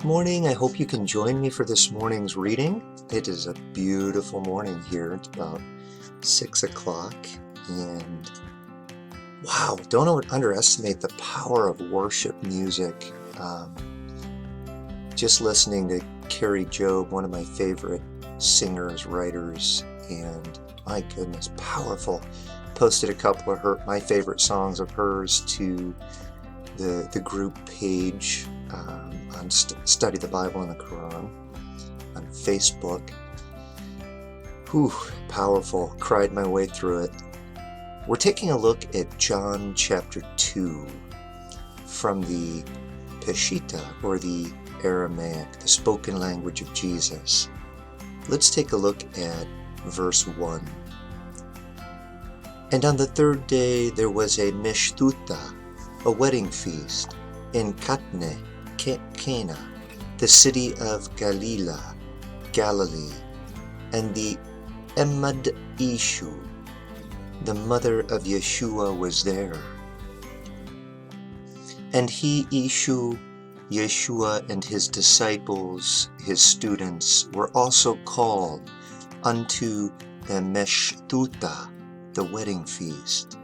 Good morning. I hope you can join me for this morning's reading. It is a beautiful morning here. It's about 6 o'clock. And wow, don't underestimate the power of worship music. Just listening to Carrie Job, one of my favorite singers, writers, and my goodness, powerful. Posted a couple of my favorite songs of hers to the group page on Study the Bible and the Qur'an on Facebook. Whew, powerful. Cried my way through it. We're taking a look at John chapter 2 from the Peshitta, or the Aramaic, the spoken language of Jesus. Let's take a look at verse 1. And on the third day there was a Mishtuta, a wedding feast, in Cana, the city of Galilee, and the Emad Ishu, the mother of Yeshua, was there. And he, Ishu, Yeshua, and his disciples, his students, were also called unto the Meshtuta, the wedding feast.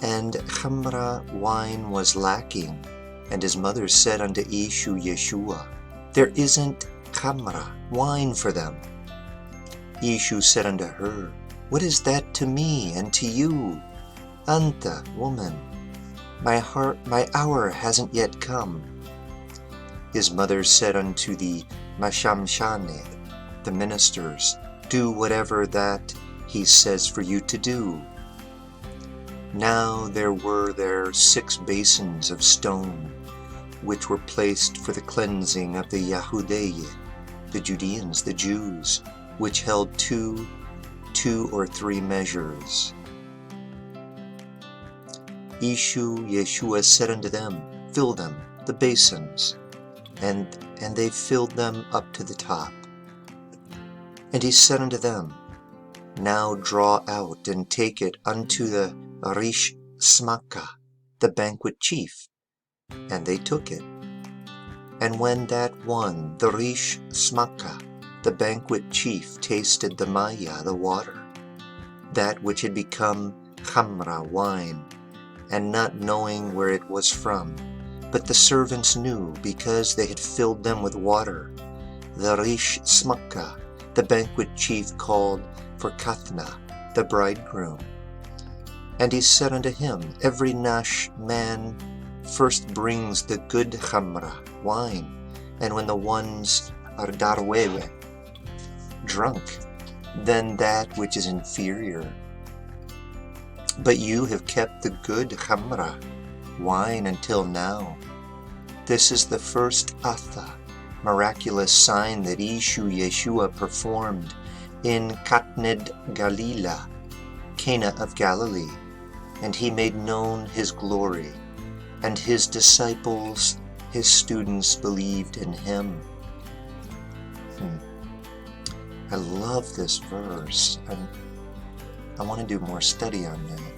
And Khamra, wine, was lacking. And his mother said unto Ishu, Yeshua, there isn't Khamra, wine, for them. Ishu said unto her, what is that to me and to you? Anta, woman, my hour hasn't yet come. His mother said unto the Mashamshane, the ministers, do whatever that he says for you to do. Now there were 6 basins of stone, which were placed for the cleansing of the Yahudei, the Judeans, the Jews, which held 2 or 3 measures. Ishu, Yeshua, said unto them, fill them, the basins, and they filled them up to the top. And he said unto them, now draw out and take it unto the Rish Smaka, the banquet chief. And they took it. And when that one, the Rish Smaka, the banquet chief, tasted the Maya, the water, that which had become Khamra, wine, and not knowing where it was from, but the servants knew, because they had filled them with water, the Rish Smaka, the banquet chief, called for Kathna, the bridegroom. And he said unto him, every Nash man first brings the good Khamra, wine, and when the ones are darwewe, drunk, then that which is inferior. But you have kept the good Khamra, wine, until now. This is the first Atha, miraculous sign that Ishu Yeshua performed in Katned Galilee, Cana of Galilee, and he made known his glory, and his disciples, his students, believed in him. I love this verse, and I want to do more study on that.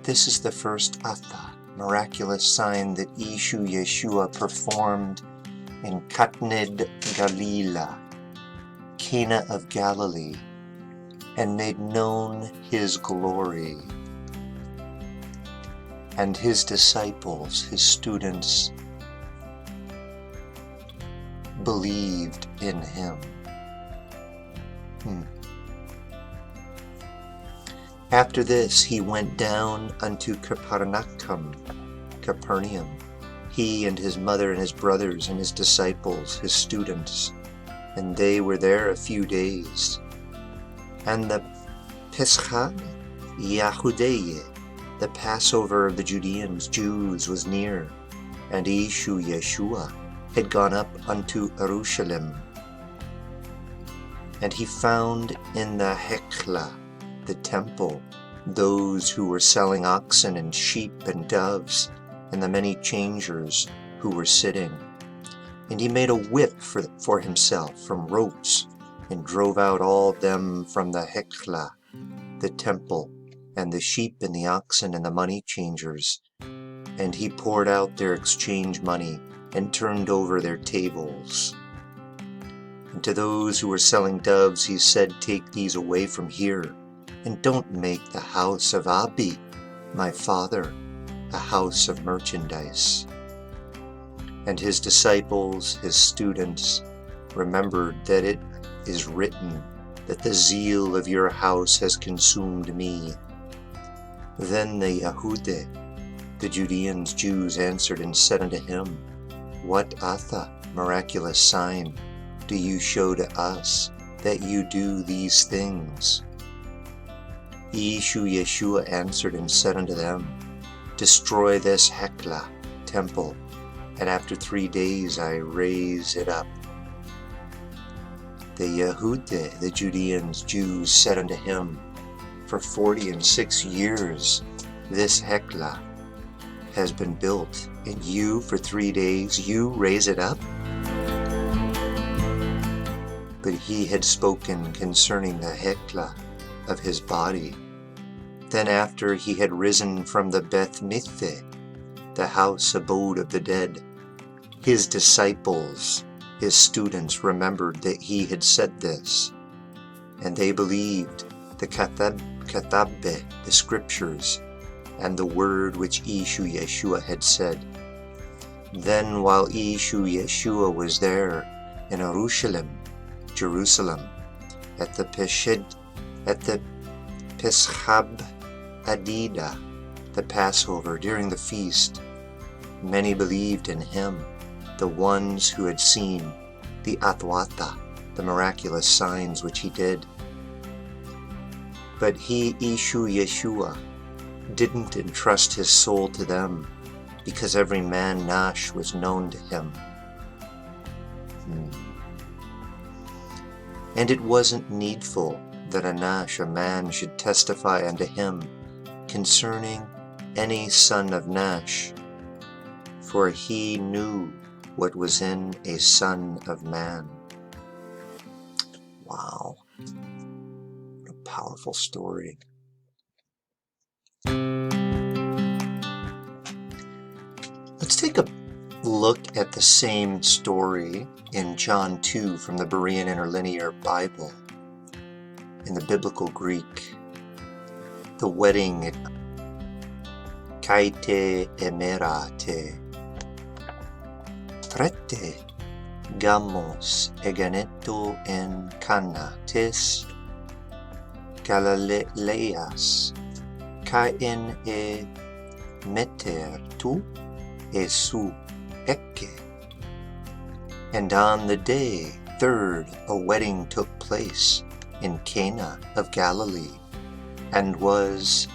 This is the first Atha, miraculous sign that Ishu Yeshua performed in Katned Galilee, Cana of Galilee, and made known his glory. And his disciples, his students, believed in him. After this he went down unto Capernaum, he and his mother and his brothers and his disciples, his students, and they were there a few days. And the Pescha Yahudei, the Passover of the Judeans, Jews, was near, and Ishu Yeshua had gone up unto Jerusalem. And he found in the Hekla, the temple, those who were selling oxen and sheep and doves, and the many changers who were sitting. And he made a whip for himself from ropes, and drove out all them from the Hekla, the temple, and the sheep and the oxen and the money changers. And he poured out their exchange money and turned over their tables. And to those who were selling doves he said, "Take these away from here, and don't make the house of Abi, my father, a house of merchandise." And his disciples, his students, remembered that it is written that the zeal of your house has consumed me. Then the Yahude, the Judeans, Jews, answered and said unto him, "What other miraculous sign do you show to us, that you do these things?" Yeshua answered and said unto them, "Destroy this Hekla temple, and after 3 days I raise it up." The Yahude, the Judeans, Jews, said unto him, "For 46 years this Hekla has been built, and you for 3 days you raise it up?" But he had spoken concerning the Hekla of his body. Then after he had risen from the Beth Mithe, the house abode of the dead, his disciples, his students, remembered that he had said this, and they believed the Katabbe, the scriptures, and the word which Yeshua had said. Then while Yeshua was there in Jerusalem, at the Peshab Adida, the Passover, during the feast, many believed in him, the ones who had seen the Athwata, the miraculous signs which he did. But Yeshua, didn't entrust his soul to them, because every man Nash was known to him. And it wasn't needful that a man should testify unto him concerning any son of Nash, for he knew what was in a son of man. Wow. What a powerful story. Let's take a look at the same story in John 2 from the Berean Interlinear Bible in the biblical Greek. The wedding at Kaite emerate Prete gamos eganetto en Cana tes Galileas Cain e meter tu Esu ecce. And on the day 3rd a wedding took place in Cana of Galilee, and was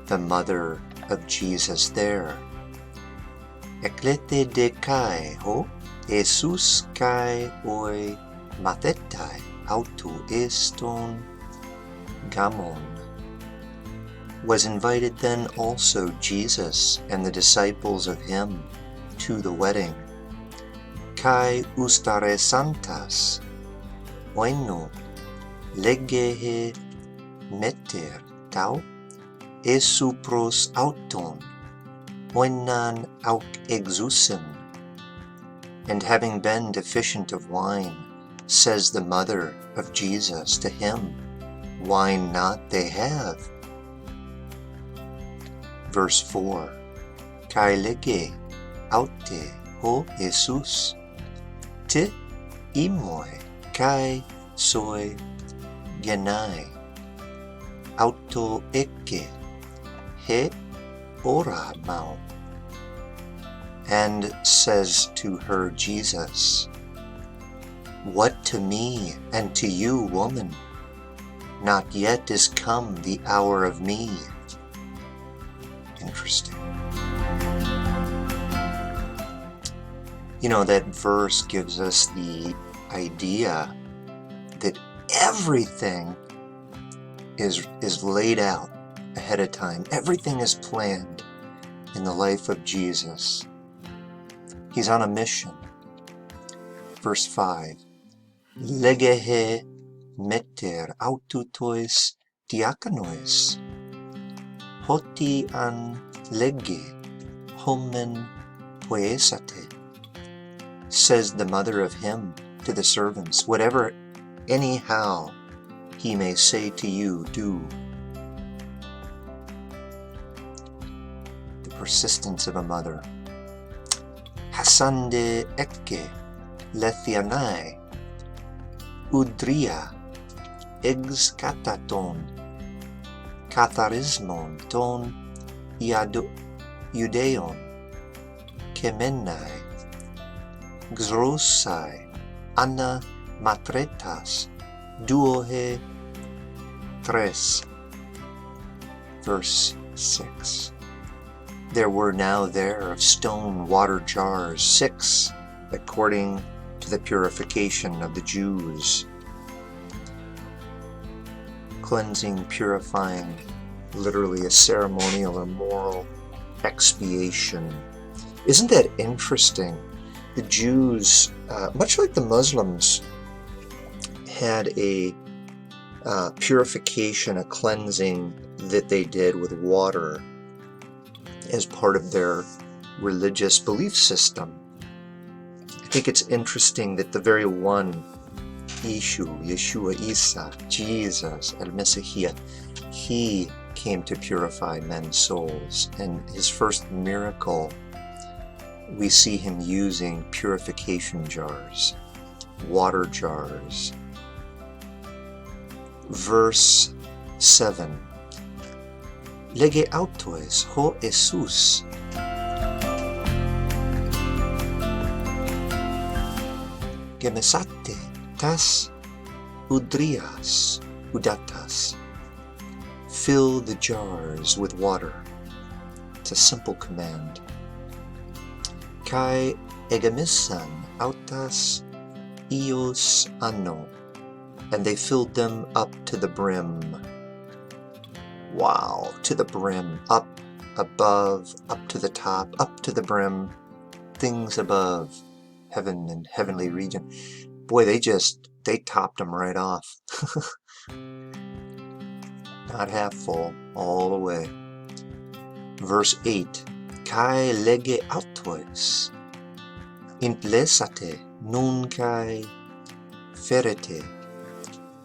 the mother of Jesus there. Eklete de kai ho Jesus kai oi mathetai autu eston gamon. Was invited then also Jesus and the disciples of him to the wedding. Kai ustare santas oino legehe meter tau esupros auton oinan auk exusen. And having been deficient of wine, says the mother of Jesus to him, wine not they have. Verse 4, Kai lege aute ho Jesus, te imoi kai soi genai, auto ecce he ora mau. And says to her Jesus, what to me and to you, woman? Not yet is come the hour of me. Interesting. You know, that verse gives us the idea that everything is laid out ahead of time. Everything is planned in the life of Jesus. He's on a mission. Verse 5. Legehe meter aututois diakonois. Hoti an lege homen poesate. says the mother of him to the servants, whatever anyhow he may say to you, do. The persistence of a mother. Hasande ekke lethianai udria ex kataton katharismon ton iudeon kemenai xrosai anna matretas duohe tres. Verse 6. There were now there of stone water jars 6, according to the purification of the Jews. Cleansing, purifying, literally a ceremonial or moral expiation. Isn't that interesting? The Jews, much like the Muslims, had a purification, a cleansing that they did with water as part of their religious belief system. I think it's interesting that the very one, Yeshua, Isa, Jesus, El-Messiah, he came to purify men's souls. And his first miracle, we see him using purification jars, water jars. Verse 7. Lege autoes ho Jesus gemesate tas udrias udatas. Fill the jars with water. It's a simple command. Kai egemisan autas ios anno. And they filled them up to the brim. Wow, to the brim, up, above, up to the top, up to the brim, things above, heaven and heavenly region. Boy, they topped them right off. Not half full, all the way. Verse 8, Kai lege autois, implesate nun kai ferete,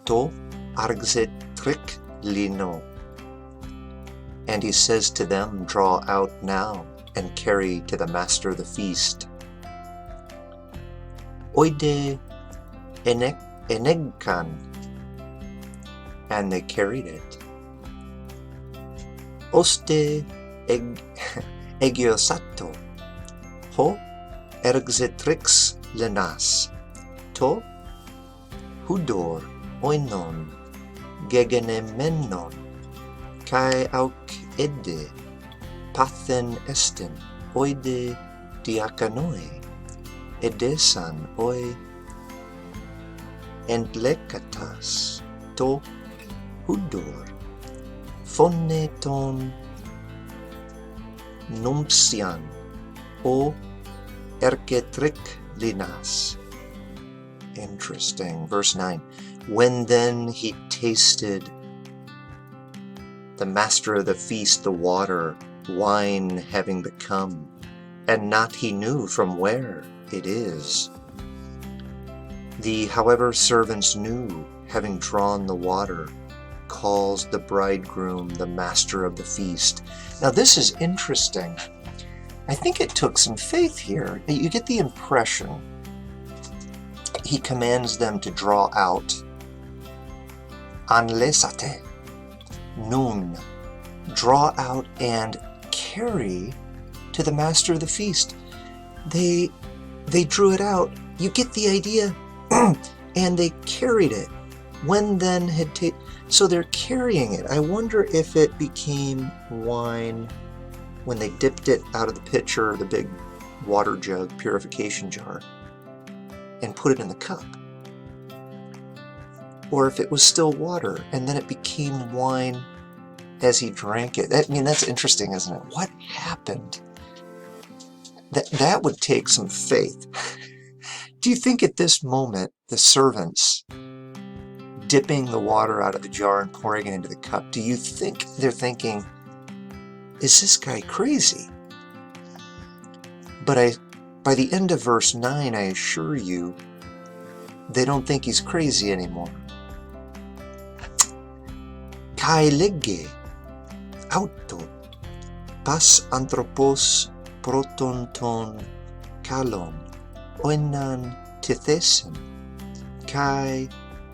to argset trick lino. And he says to them, draw out now and carry to the master of the feast. Oide enegkan. And they carried it. Oste egiosato. Ho ergzetrix lenas. To hudor oinon gegenemenon. Kai auk ede pathen esten oide diakonoi edesan oi entlekatas to hudor phoneton numpsian o erketrik linas. Interesting. Verse 9. When then he tasted, the master of the feast, the water, wine having become, and not he knew from where it is. The, however, servants knew, having drawn the water, calls the bridegroom the master of the feast. Now this is interesting. I think it took some faith here. You get the impression he commands them to draw out anlesate, nun, draw out and carry to the master of the feast. They drew it out. You get the idea. And they carried it. When then had so they're carrying it. I wonder if it became wine when they dipped it out of the pitcher, the big water jug, purification jar, and put it in the cup. Or if it was still water and then it became wine as he drank it. I mean, that's interesting, isn't it? What happened? That would take some faith. Do you think at this moment the servants dipping the water out of the jar and pouring it into the cup, do you think they're thinking, is this guy crazy? But By the end of verse 9, I assure you, they don't think he's crazy anymore. Kai lege auto pas anthropos proton ton kalon oinan tithesen kai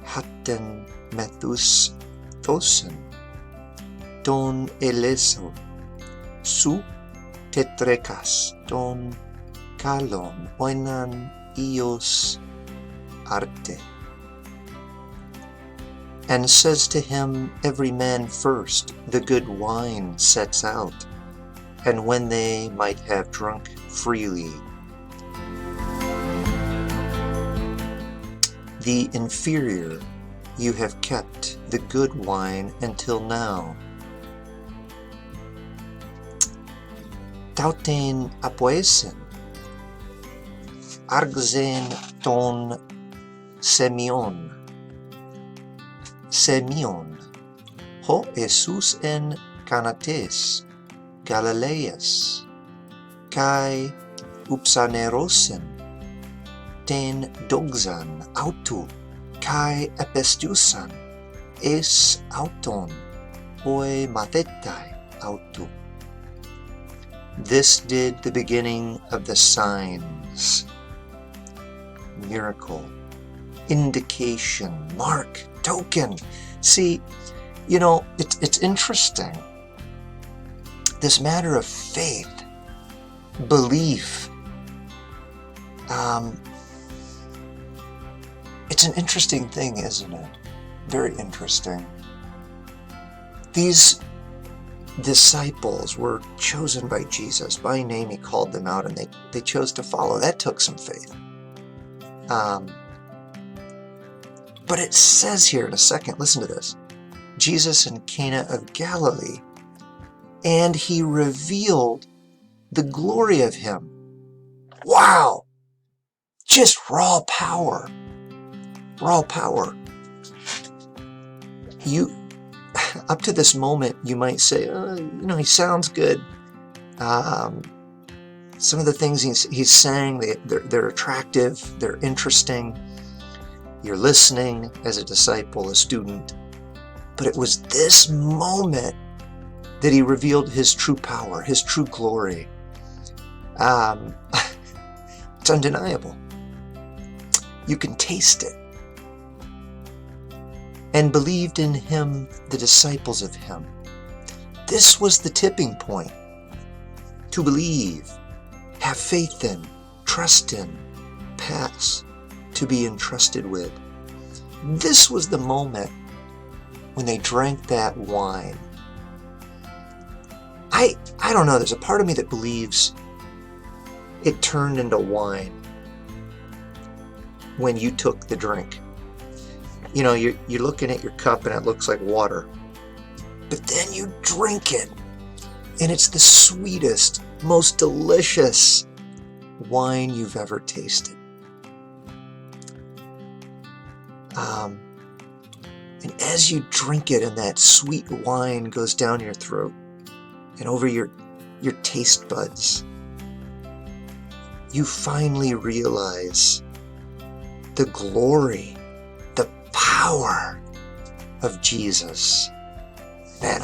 hatten methus thosen ton eleso su tetrekas ton kalon oinan ios arte, and says to him, every man first the good wine sets out, and when they might have drunk freely. The inferior, you have kept the good wine until now. Tauten apoesen, argzen ton Simeon, ho Jesus en Canates, Galileas, kai upsanerosen, ten dogzan autu, kai epestusan, es auton, oi mathetai autu. This did the beginning of the signs, miracle, indication, mark, token. See, you know, it's interesting. This matter of faith, belief, it's an interesting thing, isn't it? Very interesting. These disciples were chosen by Jesus. By name he called them out, and they chose to follow. That took some faith. But it says here in a second, listen to this. Jesus in Cana of Galilee, and he revealed the glory of him. Wow! Just raw power. Raw power. You, up to this moment, you might say, he sounds good. Some of the things he's saying, they're attractive, they're interesting. You're listening as a disciple, a student. But it was this moment that he revealed his true power, his true glory. It's undeniable. You can taste it. And believed in him, the disciples of him. This was the tipping point. To believe, have faith in, trust in, pass, to be entrusted with. This was the moment when they drank that wine. I don't know, there's a part of me that believes it turned into wine when you took the drink. You know, you're looking at your cup and it looks like water. But then you drink it, and it's the sweetest, most delicious wine you've ever tasted. And as you drink it and that sweet wine goes down your throat and over your taste buds, you finally realize the glory, the power of Jesus. Man,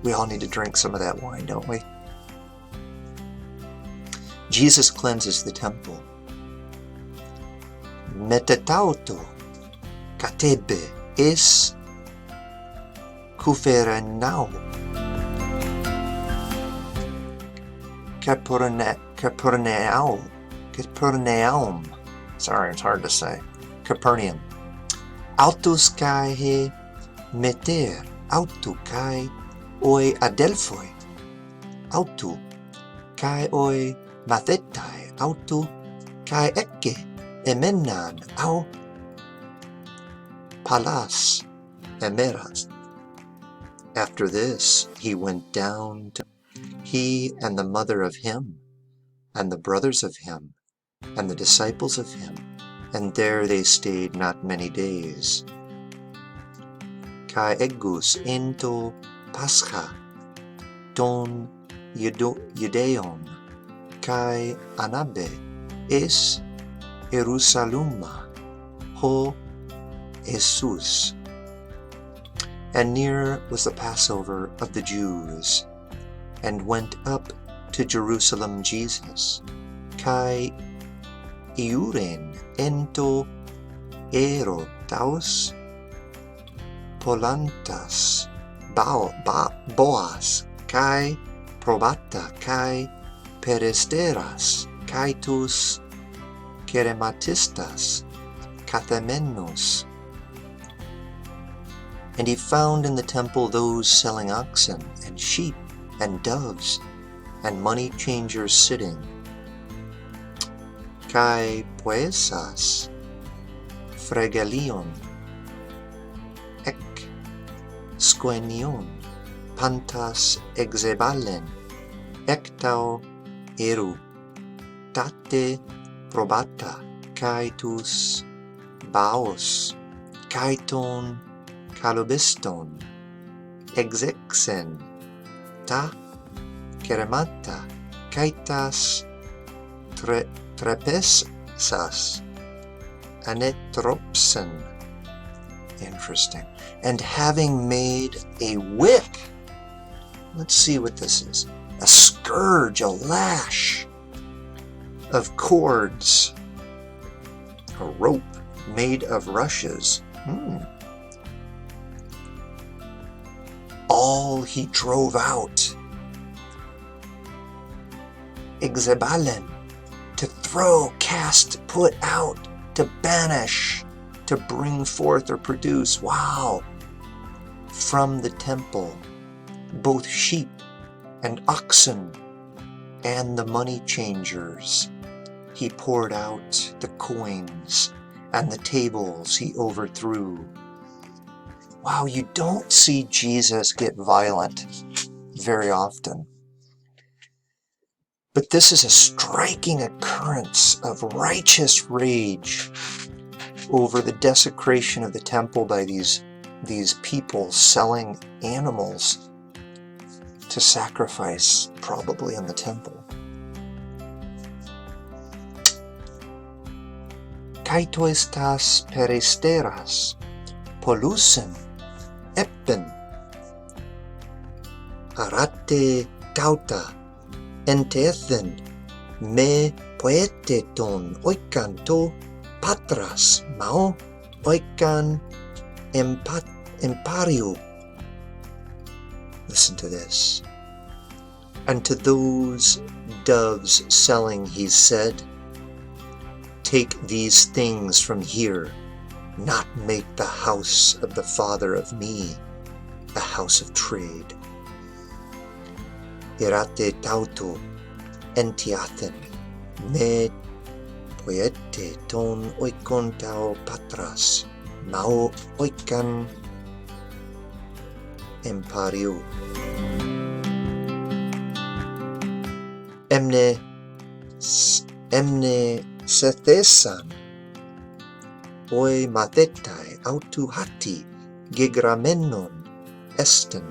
we all need to drink some of that wine, don't we? Jesus cleanses the temple. Metatauto katebe es kuferenau. Capernaum. Sorry, it's hard to say. Capernaum. Autus kai he meter. Autu kai oi adelphoi. Autu kai oi mathetai. Autu kai eke emenan au palas emeras. After this, he went down to he and the mother of him, and the brothers of him, and the disciples of him, and there they stayed not many days. Kai egus into Pascha, don Judeon, kai anabe, es Jerusalema, ho Jesus. And near was the Passover of the Jews, and went up to Jerusalem Jesus, kai iuren ento erotaus polantas boas kai probata kai peresteras kai tus kerematistas kathemenos. And he found in the temple those selling oxen and sheep and doves and money changers sitting. Kai poesas fregelion ek squenion pantas exebalen ectau eru tate probata kai tus baos kai ton kalobiston exexen ta keremata kaitas trepesas anetropsen. Interesting. And having made a whip, let's see what this is. A scourge, a lash of cords, a rope made of rushes. All he drove out. Exebalen, to throw, cast, put out, to banish, to bring forth or produce. Wow! From the temple, both sheep and oxen and the money changers. He poured out the coins, and the tables he overthrew. Wow, you don't see Jesus get violent very often. But this is a striking occurrence of righteous rage over the desecration of the temple by these people selling animals to sacrifice, probably in the temple. Kaito estas peresteras, polusen, eppen, arate tauta, entethen, me poeteton oikanto patras mao oikan empariu. Listen to this. And to those doves selling he said, take these things from here, not make the house of the Father of me a house of trade. Irate tauto entiathen me poete ton oikontao patras mao oikan empariu. Emne sethesan oi mathetai autu hati gegramenon esten.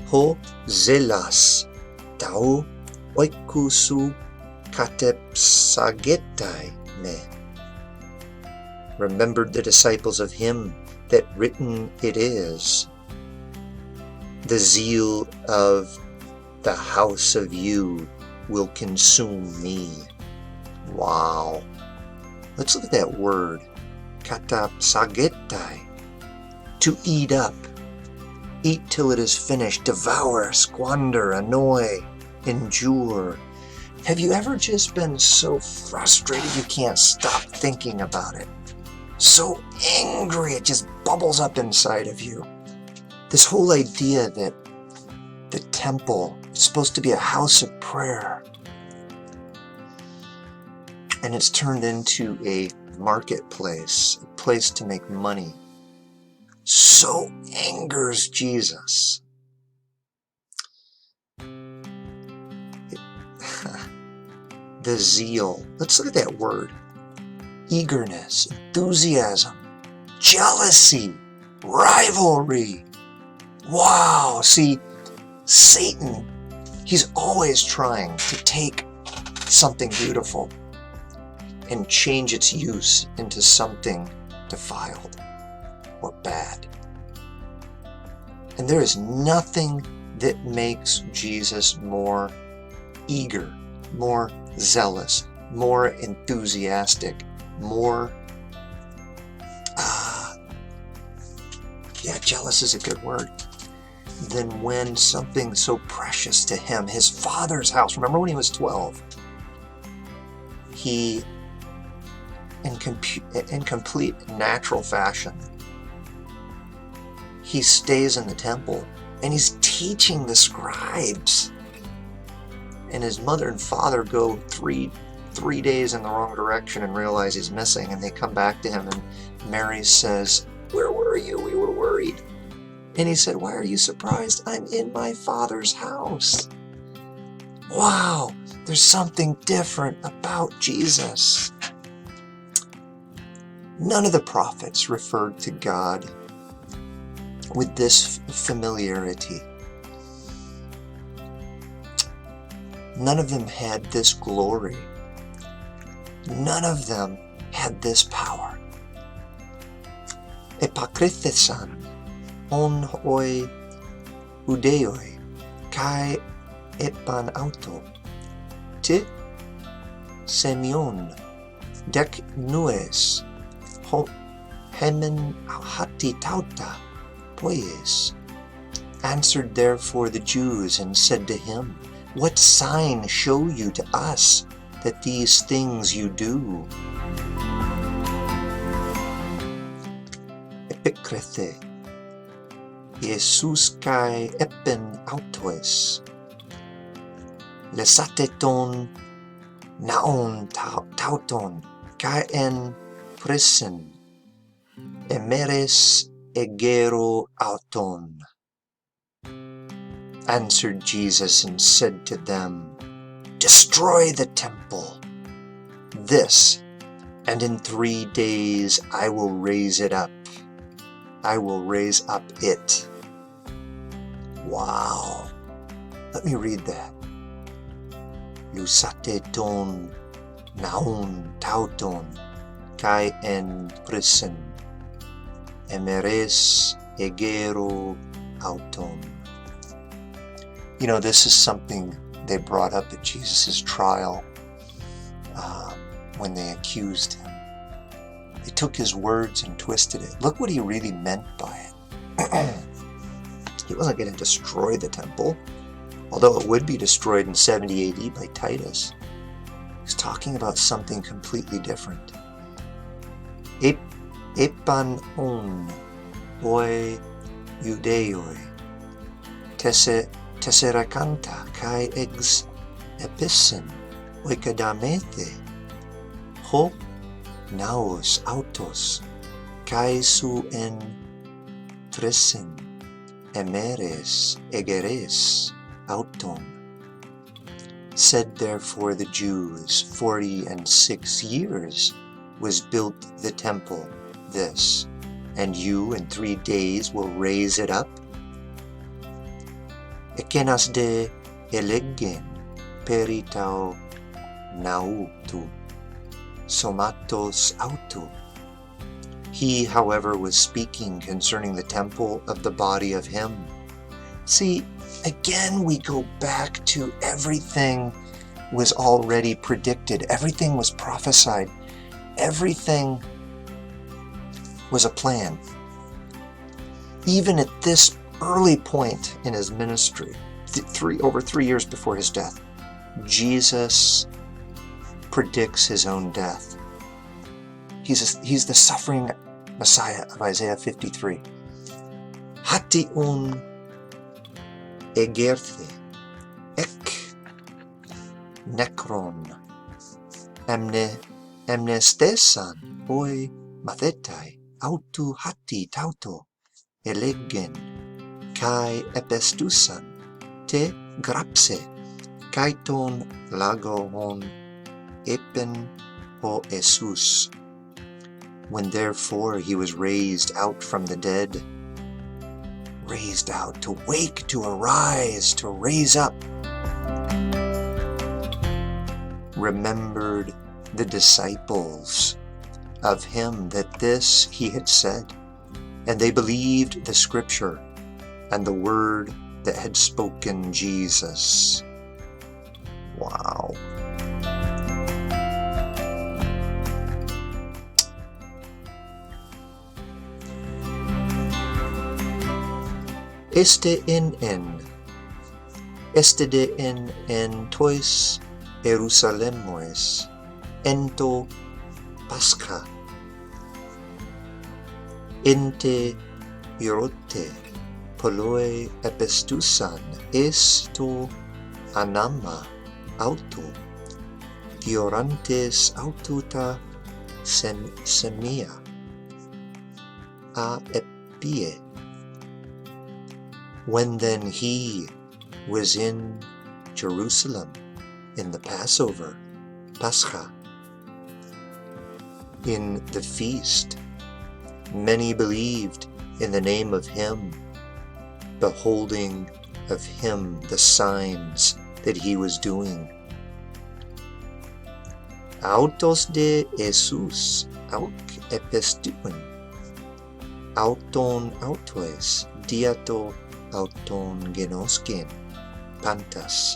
Ho zelas tau oikusu katepsagetai me. Remembered the disciples of him that written it is, the zeal of the house of you will consume me. Wow. Let's look at that word. Katapsagetai. To eat up. Eat till it is finished. Devour, squander, annoy, endure. Have you ever just been so frustrated you can't stop thinking about it? So angry it just bubbles up inside of you. This whole idea that the temple is supposed to be a house of prayer, and it's turned into a marketplace, a place to make money, so angers Jesus. The zeal. Let's look at that word. Eagerness, enthusiasm, jealousy, rivalry. Wow. See, Satan, he's always trying to take something beautiful and change its use into something defiled or bad. And there is nothing that makes Jesus more eager, more zealous, more enthusiastic, more, jealous is a good word, than when something so precious to him, his Father's house. Remember when he was 12? He, in complete natural fashion, he stays in the temple and he's teaching the scribes. And his mother and father go three days in the wrong direction and realize he's missing, and they come back to him, and Mary says, "Where were you? We were worried." And he said, "Why are you surprised? I'm in my Father's house." Wow, there's something different about Jesus. None of the prophets referred to God with this familiarity. None of them had this glory. None of them had this power. Epakrithesan on hoi udeoi kai epan auto te semion dek nues ho hemen hati tauta poies answered therefore the Jews and said to him, "What sign show you to us that these things you do?" Epikrethe Jesus kai epen autoes lesateton naon tauton kai en prisen emeres egero auton. Answered Jesus and said to them, "Destroy the temple, this, and in 3 days I will raise it up. I will raise up it." Wow. Let me read that. Lusate ton naon tauton kai en prisen emeres egero auton. You know, this is something they brought up at Jesus' trial when they accused him. They took his words and twisted it. Look what he really meant by it. He wasn't going to destroy the temple, although it would be destroyed in 70 AD by Titus. He's talking about something completely different. Epan on hoi judeoi tesserakanta kai ex episen oikadamete ho naos autos kai su en tresin emeres egeres auton. Said therefore the Jews, 46 years was built the temple, this, and you in 3 days will raise it up? Ekenas de elegen peritao nautu somatos autu. He, however, was speaking concerning the temple of the body of him. See, again we go back to everything was already predicted. Everything was prophesied. Everything was a plan. Even at this early point in his ministry, over 3 years before his death, Jesus predicts his own death. He's the suffering Messiah of Isaiah 53. Hation egerthe ek nekron emnestesan hoi mathetai autu hati tauto elegen kai epestusan te grapse kaiton lagoon epen ho Jesus. When therefore he was raised out from the dead, raised out, to wake, to arise, to raise up. remembered the disciples of him that this he had said, and they believed the scripture and the word that had spoken Jesus. Wow. Este de en tois Jerusalemois, ento Pascha, inte Eurote, poloi epistusan, esto anama auto, diorantes aututa semia, a epie. When then he was in Jerusalem in the Passover, Pascha, in the feast, many believed in the name of him, beholding of him the signs that he was doing. Autos de Jesus auk epistuin, auton autoes diato auton genoskin pantas.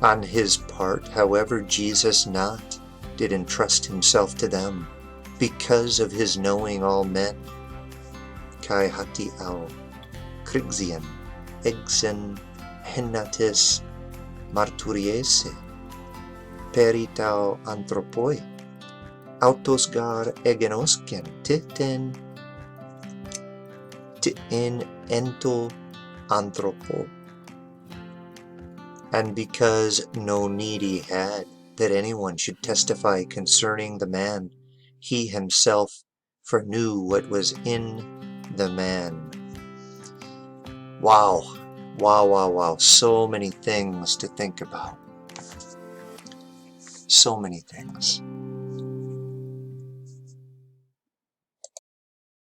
On his part, however, Jesus not did entrust himself to them, because of his knowing all men. Kai hati au krixian exen henatis marturiese peritao anthropoi autos gar egenosken titen in ento anthropo. And because no need he had that anyone should testify concerning the man, he himself foreknew what was in the man. Wow, wow, wow, wow. So many things to think about. So many things.